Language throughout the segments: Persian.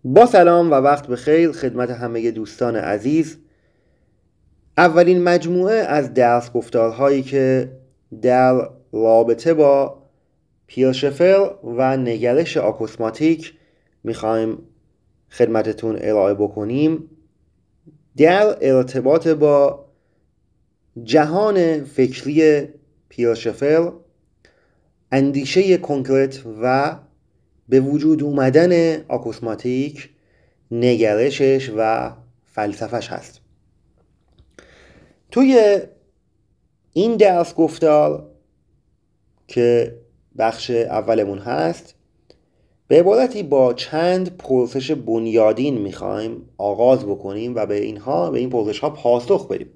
با سلام و وقت بخیر خدمت همه دوستان عزیز. اولین مجموعه از درس گفتارهایی که در رابطه با پییر شفر و نگرش آکوسماتیک میخوایم خدمتتون ارائه بکنیم در ارتباط با جهان فکری پییر شفر، اندیشه کنکرت و به وجود اومدن آکوسماتیک، نگرشش و فلسفهش هست. توی این درس گفتار که بخش اولمون هست، به عبارتی با چند پرسش بنیادین میخوایم آغاز بکنیم و به این پرسش ها پاسخ بدیم.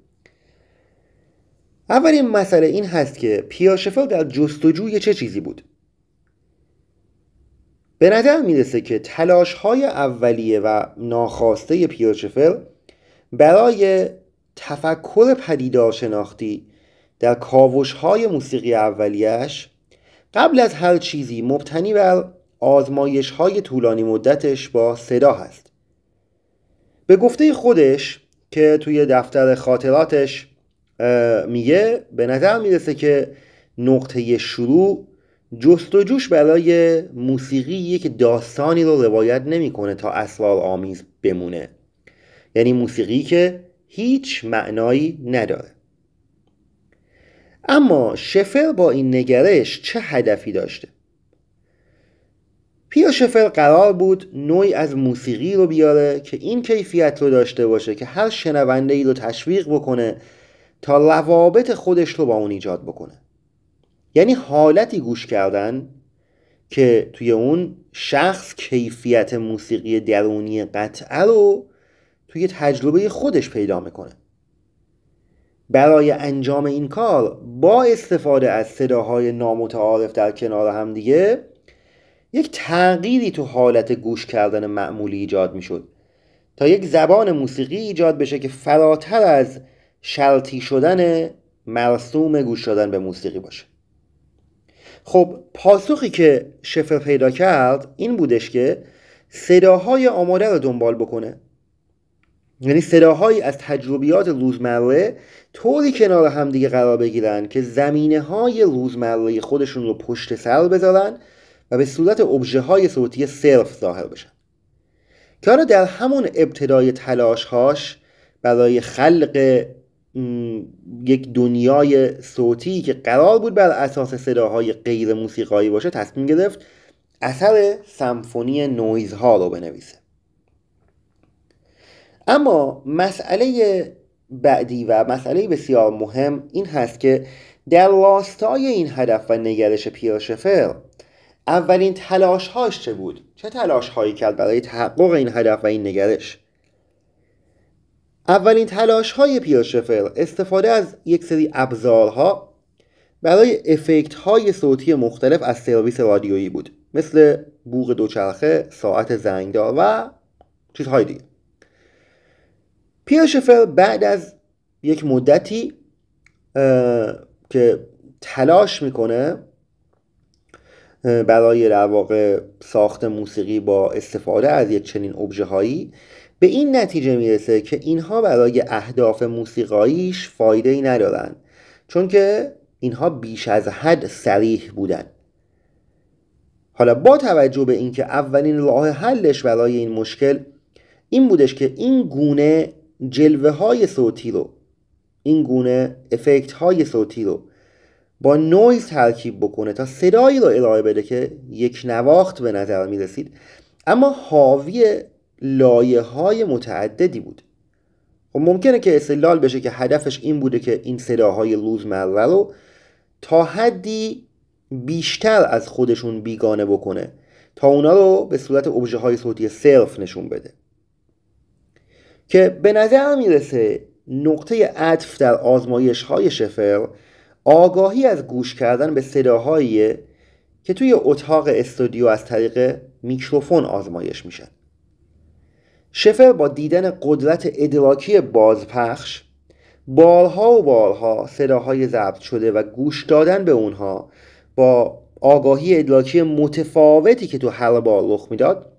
اولین مسئله این هست که پییر شفر در جستجوی چه چیزی بود؟ به نظر میرسه که تلاش‌های اولیه و ناخواسته پییر شفر برای تفکر پدیدار شناختی در کاوش‌های موسیقی اولیش قبل از هر چیزی مبتنی بر آزمایش‌های طولانی مدتش با صدا هست. به گفته خودش که توی دفتر خاطراتش میگه به نظر میرسه که نقطه شروع جستجوش برای موسیقی که داستانی رو روایت نمیکنه تا اسرارآمیز بمونه، یعنی موسیقی که هیچ معنایی نداره. اما شفر با این نگرش چه هدفی داشته؟ پییر شفر قرار بود نوعی از موسیقی رو بیاره که این کیفیت رو داشته باشه که هر شنونده‌ای رو تشویق بکنه تا روابط خودش رو با اون ایجاد بکنه، یعنی حالتی گوش کردن که توی اون شخص کیفیت موسیقی درونی قطعه رو توی تجربه خودش پیدا میکنه. برای انجام این کار با استفاده از صداهای نامتعارف در کنار هم دیگه یک تغییری تو حالت گوش کردن معمولی ایجاد میشد تا یک زبان موسیقی ایجاد بشه که فراتر از شرطی شدن مرسوم گوش دادن به موسیقی باشه. خب پاسخی که شفر پیدا کرد این بودش که صداهای آماده رو دنبال بکنه، یعنی صداهایی از تجربیات روزمره طوری کنار همدیگه قرار بگیرن که زمینه‌های روزمره خودشون رو پشت سر بذارن و به صورت ابژه های صوتی صرف ظاهر بشن. که حالا در همون ابتدای تلاش‌هاش برای خلق یک دنیای صوتی که قرار بود بر اساس صداهای غیر موسیقایی باشه تصمیم گرفت اثر سمفونی نویزها رو بنویسه. اما مسئله بعدی و مسئله بسیار مهم این هست که در راستای این هدف و نگرش پییر شفر اولین تلاش‌هاش چه بود؟ چه تلاش‌هایی کرد برای تحقق این هدف و این نگرش؟ اولین تلاش‌های پییر شفر استفاده از یک سری ابزارها برای افکت‌های صوتی مختلف از سرویس رادیویی بود، مثل بوق دوچرخه، ساعت زنگدار و چیزهای دیگه. پییر شفر بعد از یک مدتی که تلاش میکنه برای در واقع ساخت موسیقی با استفاده از یک چنین ابژه‌هایی به این نتیجه میرسه که اینها برای اهداف موسیقاییش فایده‌ای ندارن، چون که اینها بیش از حد صریح بودن. حالا با توجه به اینکه اولین راه حلش برای این مشکل این بودش که این گونه جلوه‌های صوتی رو، این گونه افکت‌های صوتی رو با نویز ترکیب بکنه تا صدایی رو ارائه بده که یک نواخت به نظر می رسید اما حاوی لایه‌های متعددی بود. و ممکنه که استدلال بشه که هدفش این بوده که این صداهای روزمره رو تا حدی بیشتر از خودشون بیگانه بکنه تا اونا رو به صورت ابژه‌های صوتی صرف نشون بده، که به نظر میرسه نقطه عطف در آزمایش‌های شفر آگاهی از گوش کردن به صداهایی که توی اتاق استودیو از طریق میکروفون آزمایش میشن. شفر با دیدن قدرت ادراکی بازپخش بارها و بارها صداهای ضبط شده و گوش دادن به اونها با آگاهی ادراکی متفاوتی که تو هر بار رخ میداد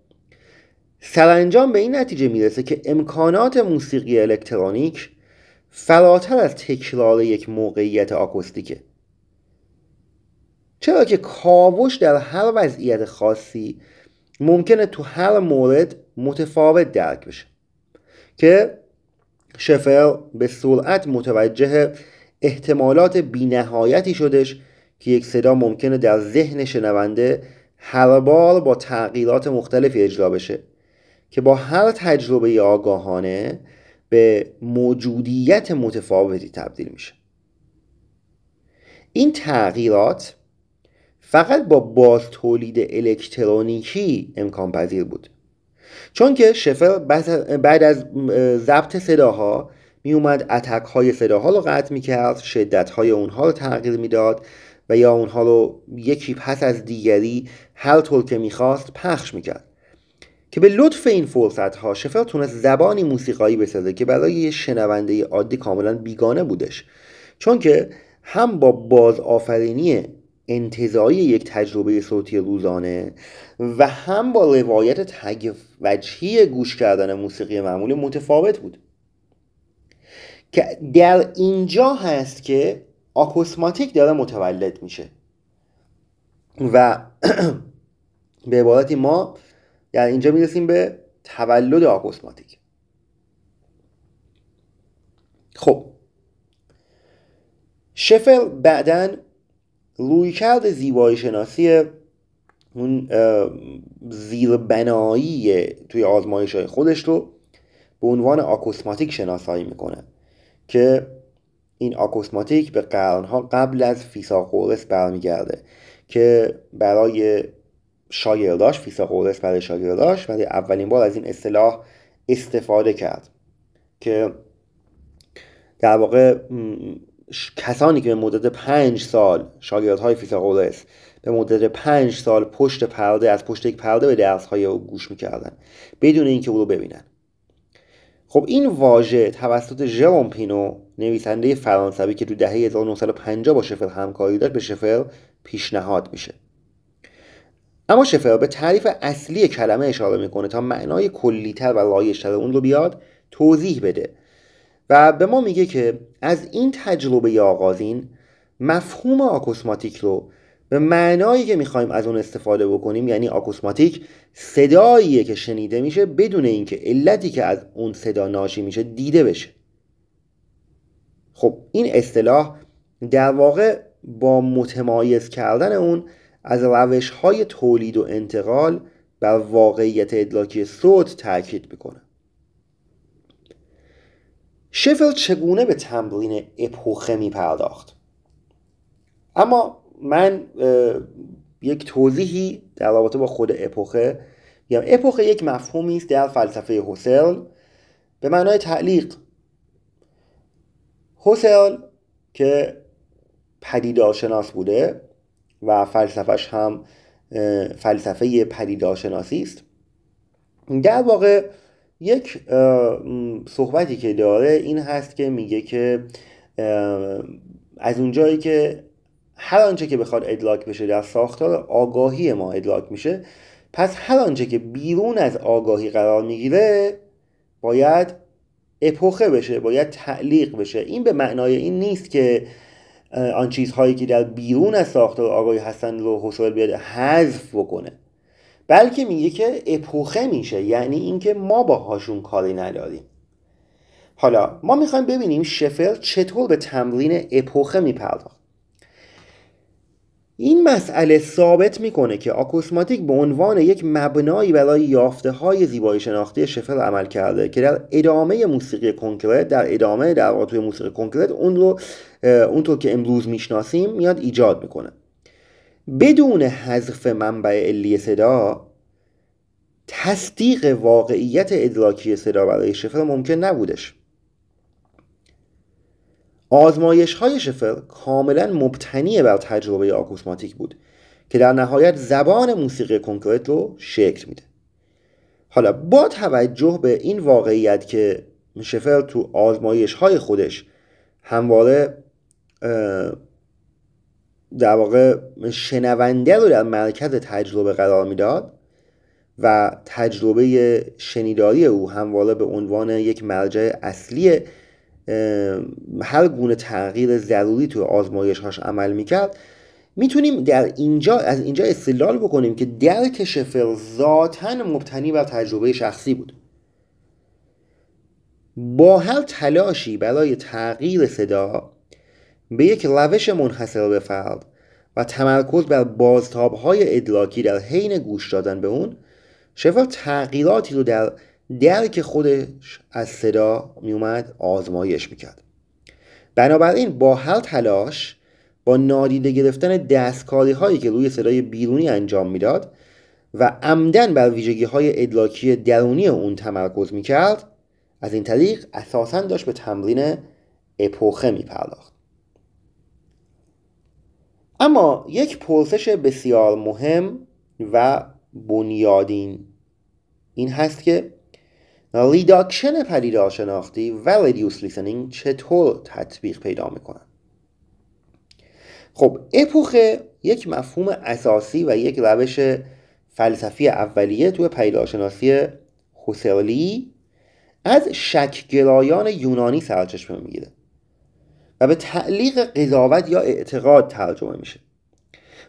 سرانجام به این نتیجه میرسه که امکانات موسیقی الکترونیک فراتر از تکرار یک موقعیت آکوستیکه، چرا که کاوش در هر وضعیت خاصی ممکنه تو هر مورد متفاوت درک بشه، که شفر به سرعت متوجه احتمالات بی‌نهایتی شدش که یک صدا ممکنه در ذهن شنونده هر بار با تغییرات مختلفی اجرا بشه که با هر تجربه آگاهانه به موجودیت متفاوتی تبدیل میشه. این تغییرات فقط با باز تولید الکترونیکی امکان پذیر بود، چون که شفر بعد از ضبط صداها می اومد اتک های صداها رو قطع می کرد، شدت های اونها رو تغییر میداد و یا اونها رو یکی پس از دیگری هر طور که میخواست پخش میکرد، که به لطف این فرصت ها شفر تونست زبانی موسیقایی بسازه که برای یه شنونده عادی کاملا بیگانه بودش، چون که هم با بازآفرینی انتزاعی یک تجربه صوتی روزانه و هم با روایت تگ وجهی گوش کردن موسیقی معمولی متفاوت بود، که در اینجا هست که آکوسماتیک داره متولد میشه و به عبارتی ما در اینجا میرسیم به تولد آکوسماتیک. خب شفر بعداً رویکرد زیبایی شناسی اون زیربنایی توی آزمایش‌های خودش رو به عنوان آکوسماتیک شناسایی میکنه، که این آکوسماتیک به قرنها قبل از فیثاغورس برمیگرده که برای شاگرداش، فیثاغورس برای شاگرداش برای اولین بار از این اصطلاح استفاده کرد، که در واقع کسانی که به مدت 5 سال شاگردهای فیثاغورس به مدت 5 سال پشت پرده از پشت یک پرده به درس‌های او گوش می‌کردن بدون اینکه او رو ببینن. خب این واژه توسط ژروم پینو نویسنده فرانسوی که تو دهه 1950 با شفر همکاری داشت به شفر پیشنهاد میشه. اما شفر به تعریف اصلی کلمه اشاره میکنه تا معنای کلی‌تر و رایج‌تر اون رو بیاد توضیح بده و به ما میگه که از این تجربه آغازین مفهوم آکوسماتیک رو به معنایی که میخوایم از اون استفاده بکنیم، یعنی آکوسماتیک صداییه که شنیده میشه بدون اینکه علتی که از اون صدا ناشی میشه دیده بشه. خب این اصطلاح در واقع با متمایز کردن اون از روش‌های تولید و انتقال بر واقعیت ادراکی صوت تاکید میکنه. شفر چگونه به تمرین اپوخه می پرداخت؟ اما من یک توضیحی در رابطه با خود اپوخه میگم. اپوخه یک مفهومی است در فلسفه هوسرل به معنای تعلیق. هوسرل که پدیدارشناس بوده و فلسفه‌اش هم فلسفه پدیدارشناسی است، در واقع یک صحبتی که داره این هست که میگه که از اونجایی که هر آنچه که بخواد ادراک بشه در ساختار آگاهی ما ادراک میشه، پس هر آنچه که بیرون از آگاهی قرار میگیره باید اپوخه بشه، باید تعلیق بشه. این به معنای این نیست که آن چیزهایی که در بیرون از ساختار آگاهی هستن رو هوسرل بیاد حذف بکنه، بلکه میگه که اپوخه میشه، یعنی اینکه ما باهاشون کاری نداریم. حالا ما میخوایم ببینیم شفر چطور به تمرین اپوخه میپرداخت. این مسئله ثابت میکنه که آکوسماتیک به عنوان یک مبنایی برای یافته های زیبایی شناختی شفر عمل کرده که در ادامه موسیقی کنکرت، در واقع توی موسیقی کنکرت اون رو اونطور که امروز میشناسیم میاد ایجاد میکنه. بدون حذف منبع علی صدا تصدیق واقعیت ادراکی صدا برای شفر ممکن نبودش. آزمایش های شفر کاملا مبتنی بر تجربه آکوسماتیک بود که در نهایت زبان موسیقی کنکرت رو شکل میده. حالا با توجه به این واقعیت که شفر تو آزمایش های خودش همواره در واقع شنونده رو در مرکز تجربه قرار میداد، و تجربه شنیداری او همواره به عنوان یک مرجع اصلی هر گونه تغییر ضروری توی آزمایش‌هاش عمل میکرد، میتونیم از اینجا استدلال بکنیم که درک شفر ذاتاً مبتنی بر تجربه شخصی بود. با هر تلاشی برای تغییر صدا به یک روش منحصر به فرد و تمرکز بر بازتاب‌های ادراکی در حین گوش دادن به اون، شفر تغییراتی رو در درک خودش از صدا میومد آزمایش میکرد. بنابراین با هر تلاش، با نادیده گرفتن دستکاری هایی که روی صدای بیرونی انجام میداد و عمدن بر ویژگی های ادراکی درونی اون تمرکز میکرد، از این طریق اساساً داشت به تمرین اپوخه میپرداخت. اما یک پرسش بسیار مهم و بنیادین این هست که ریداکشن پدیدارشناختی و ریدیوس لیسنینگ چطور تطبیق پیدا میکنن؟ خب اپوخه یک مفهوم اساسی و یک روش فلسفی اولیه توی پدیدارشناسی هوسرلی از شک‌گرایان یونانی سرچشمه میگیره و به تعلیق قضاوت یا اعتقاد ترجمه میشه.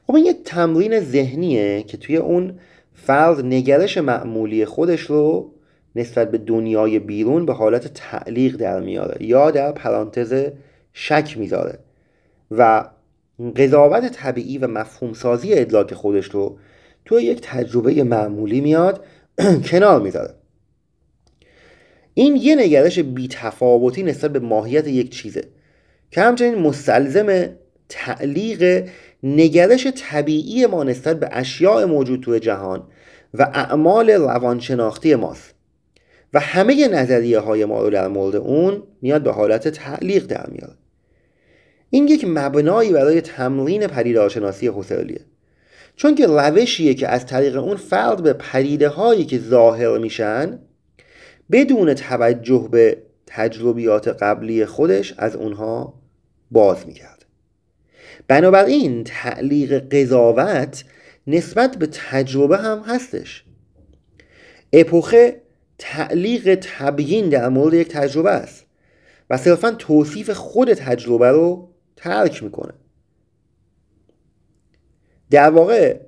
خب این یک تمرین ذهنیه که توی اون فرد نگرش معمولی خودش رو نسبت به دنیای بیرون به حالت تعلیق در میاره یا در پرانتز شک میذاره و قضاوت طبیعی و مفهوم سازی ادراک خودش رو توی یک تجربه معمولی میاد کنار میذاره. این یه نگرش بی‌تفاوتی نسبت به ماهیت یک چیزه که همچنین مستلزم تعلیق نگرش طبیعی ما نسبت به اشیاء موجود توی جهان و اعمال روانشناختی ماست و همه نظریه های ما رو در مورد اون میاد به حالت تعلیق در میاره. این یک مبنایی برای تمرین پدیدارشناسی هوسرلیه، چون که روشیه که از طریق اون فرد به پدیده هایی که ظاهر میشن بدون توجه به تجربیات قبلی خودش از اونها باز میکرد. بنابراین تعلیق قضاوت نسبت به تجربه هم هستش. اپوخه تعلیق تبیین در مورد یک تجربه است و صرفاً توصیف خود تجربه رو ترک میکنه. در واقع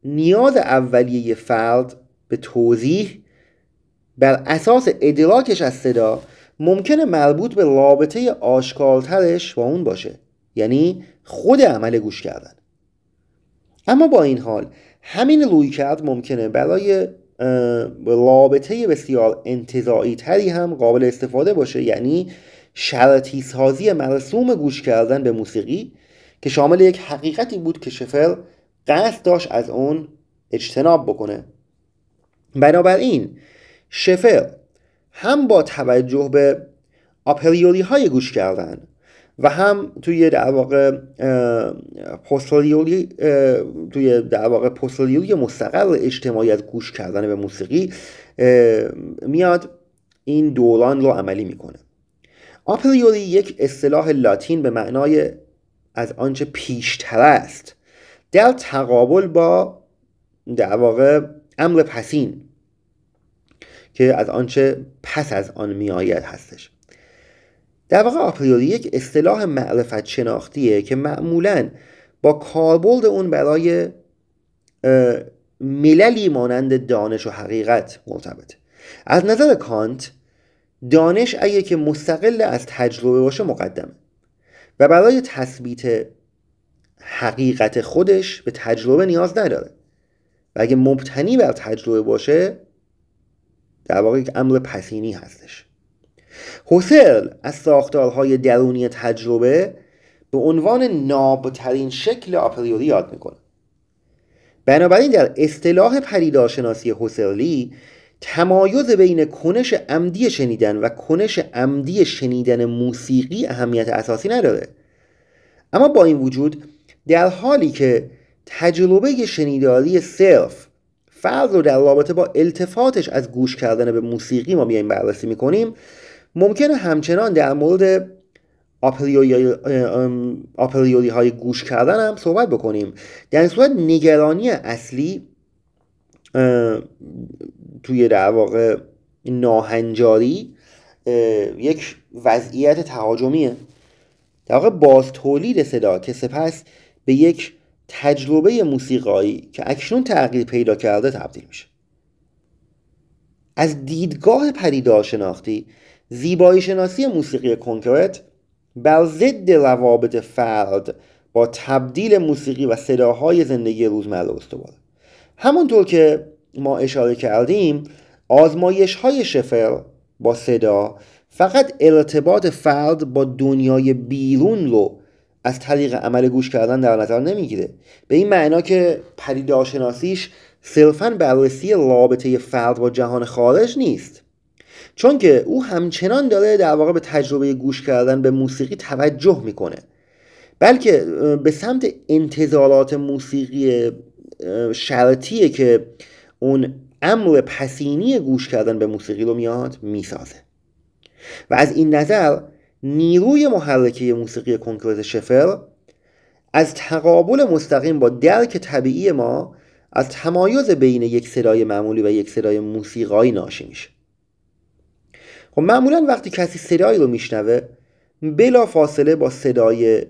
نیاز اولیه فرد به توضیح بر اساس ادراکش از صدا ممکنه مربوط به رابطه آشکارترش با اون باشه، یعنی خود عمل گوش کردن. اما با این حال همین رویکرد ممکنه برای رابطه بسیار انتزاعی تری هم قابل استفاده باشه، یعنی شرطی سازی مرسوم گوش کردن به موسیقی که شامل یک حقیقتی بود که شفر قصد داشت از اون اجتناب بکنه. بنابراین شفر هم با توجه به آپریوری های گوش کردن و هم توی در واقع پوستریوری مستقر اجتماعی از گوش کردن به موسیقی میاد این دوران رو عملی میکنه. آپریوری یک اصطلاح لاتین به معنای از آنچه پیشتر است در تقابل با در واقع امر پسین که از آنچه پس از آن میآید هستش. در واقع آپریوری یک اصطلاح معرفت شناختیه که معمولاً با کاربرد اون برای مللی مانند دانش و حقیقت مرتبطه. از نظر کانت دانش اگه که مستقل از تجربه باشه مقدمه و برای تثبیت حقیقت خودش به تجربه نیاز نداره و اگه مبتنی بر تجربه باشه در واقع یک امر پسینی هستش. هوسرل از ساختارهای درونی تجربه به عنوان نابترین شکل آپریوری یاد میکنه. بنابراین در اصطلاح پدیدارشناسی هوسرلی تمایز بین کنش عمدی شنیدن و کنش عمدی شنیدن موسیقی اهمیت اساسی نداره. اما با این وجود در حالی که تجربه شنیداری صرف فرد رو در رابطه با التفاتش از گوش کردن به موسیقی ما بیایم بررسی میکنیم، ممکنه همچنان در مورد آپریوری های گوش کردن هم صحبت بکنیم. در این صورت نگرانی اصلی توی در واقع ناهنجاری یک وضعیت تهاجمیه. در واقع باز تولید صدا که سپس به یک تجربه موسیقایی که اکنون تغییر پیدا کرده تبدیل میشه. از دیدگاه پدیدارشناختی، زیبایی شناسی موسیقی کنکرت بر ضد روابط فرد با تبدیل موسیقی و صداهای زندگی روزمره استواره. همونطور که ما اشاره کردیم، آزمایش‌های شفر با صدا فقط ارتباط فرد با دنیای بیرون رو از طریق عمل گوش کردن در نظر نمیگیره، به این معنا که پدیدارشناسیش صرفاً بررسی رابطه فرد با جهان خارج نیست، چون که او همچنان داره در واقع به تجربه گوش کردن به موسیقی توجه میکنه، بلکه به سمت انتظارات موسیقی شرطیه که اون امر پسینی گوش کردن به موسیقی رو میاد میسازه. و از این نظر نیروی محرکه موسیقی کنکرت شفر از تقابل مستقیم با درک طبیعی ما از تمایز بین یک صدای معمولی و یک صدای موسیقایی ناشی میشه. خب معمولا وقتی کسی صدایی رو میشنوه بلا فاصله با صدای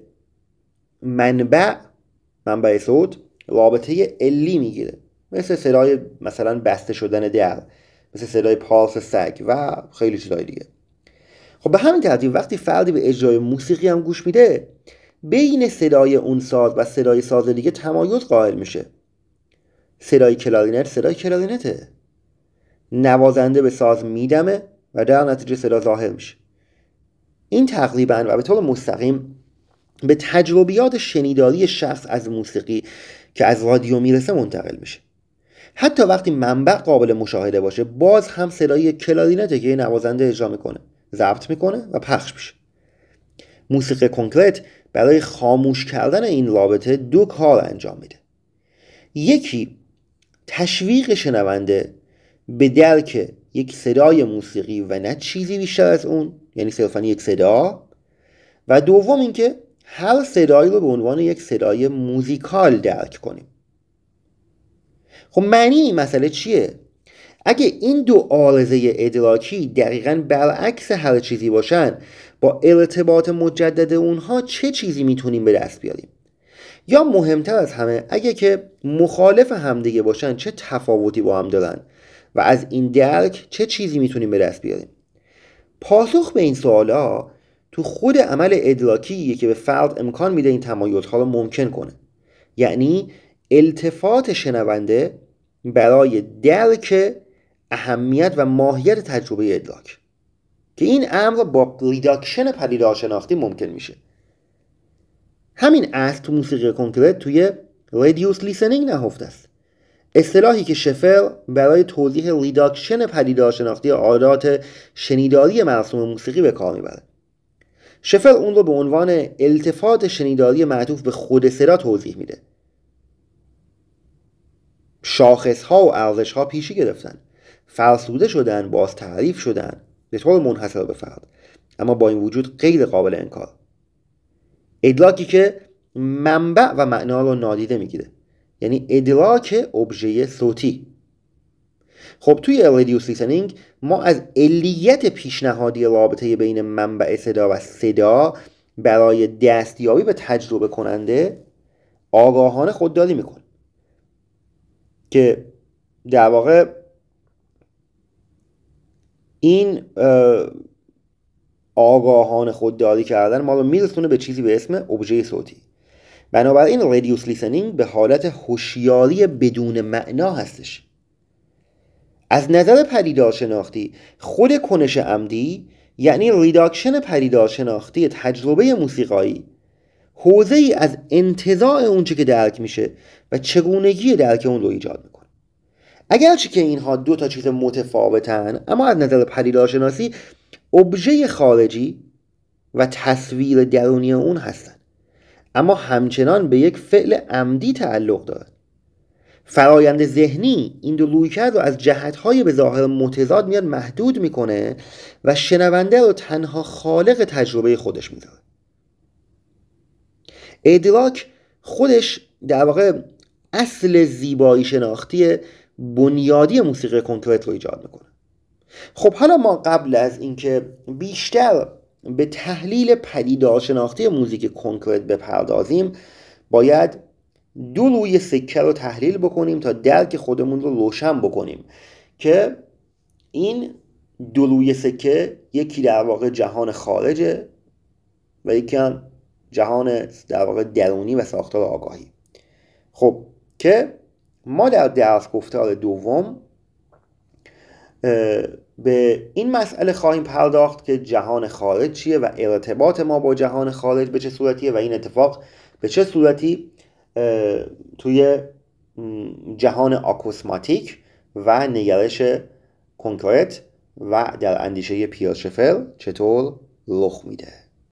منبع صوت رابطه علی میگیره، مثل صدای مثلا بسته شدن در، مثل صدای پالس سگ و خیلی چیزای دیگه. خب به همین ترتیب وقتی فردی به اجرای موسیقی هم گوش میده، بین صدای اون ساز و صدای ساز دیگه تمایز قائل میشه. صدای کلارینت صدای کلارینته، نوازنده به ساز میدمه و در نتیجه صدا ظاهر میشه. این تقریبا و به طور مستقیم به تجربیات شنیداری شخص از موسیقی که از رادیو میرسه منتقل میشه. حتی وقتی منبع قابل مشاهده باشه، باز هم صدای کلارینته که نوازنده اجرا میکنه، ضبط میکنه و پخش میشه. موسیقی کنکرت برای خاموش کردن این رابطه دو کار انجام میده. یکی تشویق شنونده به درک یک صدای موسیقی و نه چیزی بیشتر از اون، یعنی صرفاً یک صدا، و دوم اینکه هر صدایی رو به عنوان یک صدای موزیکال درک کنیم. خب معنی این مسئله چیه؟ اگه این دو عارضه ادراکی دقیقاً برعکس هر چیزی باشن، با ارتباط مجدد اونها چه چیزی میتونیم به دست بیاریم؟ یا مهمتر از همه، اگه که مخالف همدیگه باشن چه تفاوتی با هم دارن و از این درک چه چیزی میتونیم به دست بیاریم؟ پاسخ به این سوالا تو خود عمل ادراکیه که به فرد امکان میده این تمایزها رو ممکن کنه، یعنی التفات شنونده برای درک اهمیت و ماهیت تجربه ادراک، که این امر با ریداکشن پدیدارشناختی ممکن میشه. همین اصل تو موسیقی کنکرت توی ریدیوس لیسنینگ نهفته است، اصطلاحی که شفر برای توضیح ریداکشن پدیدارشناختی عادات شنیداری مرسوم موسیقی به کار میبره. شفر اون رو به عنوان التفات شنیداری معطوف به خود صدا توضیح میده. شاخصها و ارزشها پیشی گرفتن، فرسوده شدن، باز تعریف شدن به طور منحصر به فرد، اما با این وجود غیر قابل انکار. ادراکی که منبع و معنا رو نادیده میگیره، یعنی ادراک ابژه صوتی. خب توی ریدیوس لیسنینگ ما از علیت پیشنهادی رابطه بین منبع صدا و صدا برای دستیابی به تجربه کننده آگاهانه خودداری میکنه، که در واقع این آگاهانه خودداری کردن ما رو میرسونه به چیزی به اسم ابژه صوتی. بنابراین ریدیوس لیسنینگ به حالت هوشیاری بدون معنا هستش. از نظر پدیدارشناختی خود کنش عمدی، یعنی ریداکشن پدیدارشناختی تجربه موسیقایی، حوزه ای از انتزاع اونچه که درک میشه و چگونگی درک اون رو ایجاد میکنه. اگرچه که اینها دو تا چیز متفاوتن، اما از نظر پدیدارشناسی ابژه خارجی و تصویر درونی اون هستن، اما همچنان به یک فعل عمدی تعلق دارن. فرایند ذهنی این دو رویکرد رو از جهت‌های به ظاهر متضاد میاد محدود میکنه و شنونده رو تنها خالق تجربه خودش میذاره. ادراک خودش در واقع اصل زیبایی شناختی بنیادی موسیقی کنکرت رو ایجاد میکنه. خب حالا ما قبل از اینکه بیشتر به تحلیل پدیدارشناختی موزیک کنکرت بپردازیم، باید دو روی سکه رو تحلیل بکنیم تا درک خودمون رو روشن بکنیم که این دو روی سکه یکی در واقع جهان خارجه و یکی هم جهان در واقع درونی و ساختار آگاهی. خب که ما در درس گفتار دوم به این مسئله خواهیم پرداخت که جهان خارج چیه و ارتباط ما با جهان خارج به چه صورتیه و این اتفاق به چه صورتی توی جهان آکوسماتیک و نگرش کنکرت و در اندیشه پییر شفر چطور رخ میده.